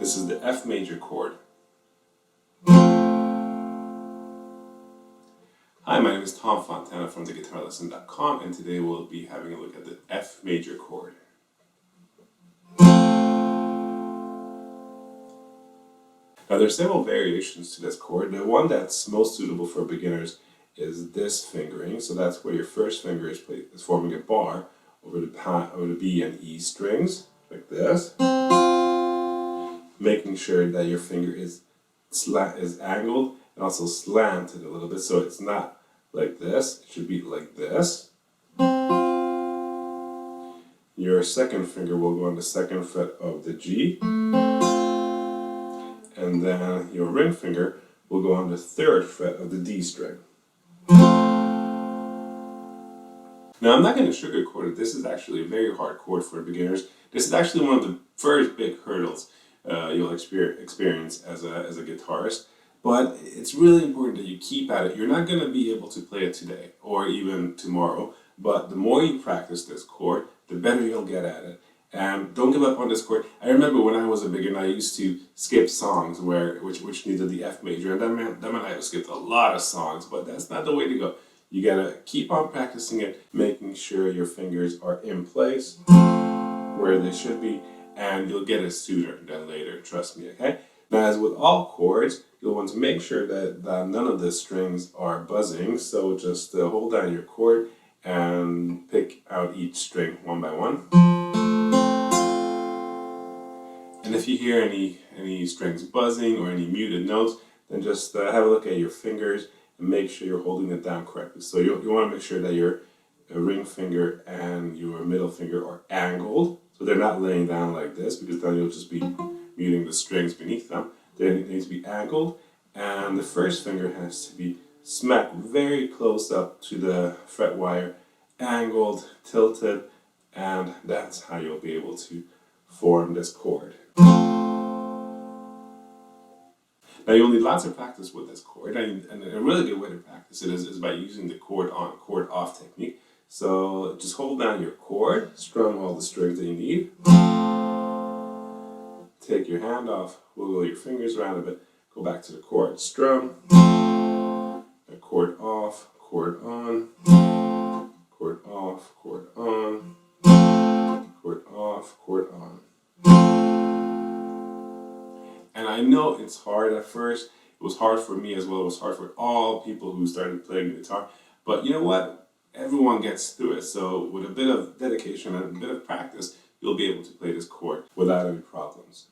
This is the F major chord. Hi, my name is Tom Fontana from TheGuitarLesson.com, and today we'll be having a look at the F major chord. Now there are several variations to this chord. The one that's most suitable for beginners is this fingering. So that's where your first finger is forming a bar over the B and E strings, like this. Making sure that your finger is angled and also slanted a little bit, so it's not like this, it should be like this. Your second finger will go on the second fret of the G, and then your ring finger will go on the third fret of the D string. Now I'm not going to sugarcoat it, this is actually a very hard chord for beginners. This is actually one of the first big hurdles you'll experience as a guitarist. But it's really important that you keep at it. You're not going to be able to play it today or even tomorrow, but the more you practice this chord, the better you'll get at it. And don't give up on this chord. I remember when I was a beginner, I used to skip songs which needed the F major, and that meant I skipped a lot of songs, but that's not the way to go. You gotta keep on practicing it, making sure your fingers are in place where they should be, and you'll get it sooner than later, trust me, okay? Now, as with all chords, you'll want to make sure that none of the strings are buzzing, so just hold down your chord and pick out each string one by one. And if you hear any strings buzzing or any muted notes, then just have a look at your fingers and make sure you're holding it down correctly. So you want to make sure that your ring finger and your middle finger are angled, so they're not laying down like this, because then you'll just be muting the strings beneath them. They need to be angled, and the first finger has to be smacked very close up to the fret wire, angled, tilted, and that's how you'll be able to form this chord. Now you'll need lots of practice with this chord, and a really good way to practice it is by using the chord on, chord off technique. So just hold down your chord, strum all the strings that you need. Take your hand off, wiggle your fingers around a bit, go back to the chord, strum, a chord off, chord on, chord off, chord on, chord off, chord on. And I know it's hard at first. It was hard for me as well. It was hard for all people who started playing guitar. But you know what? Everyone gets through it. So with a bit of dedication and a bit of practice, you'll be able to play this chord without any problems.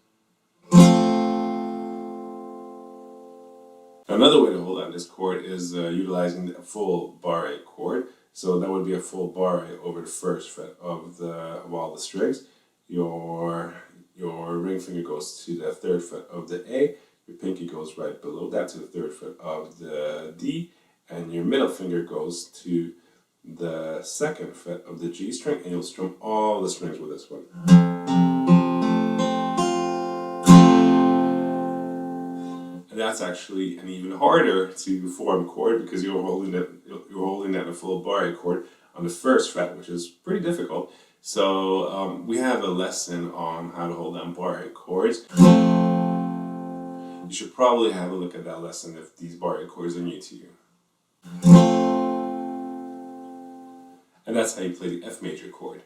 Another way to hold on this chord is utilizing a full barre chord. So that would be a full barre over the first fret of all the strings. Your ring finger goes to the third fret of the A, your pinky goes right below that to the third fret of the D, and your middle finger goes to the second fret of the G string, and you'll strum all the strings with this one. And that's actually an even harder to form chord, because you're holding that in a full barre chord on the first fret, which is pretty difficult. So we have a lesson on how to hold down barre chords. You should probably have a look at that lesson if these barre chords are new to you. And that's how you play the F major chord.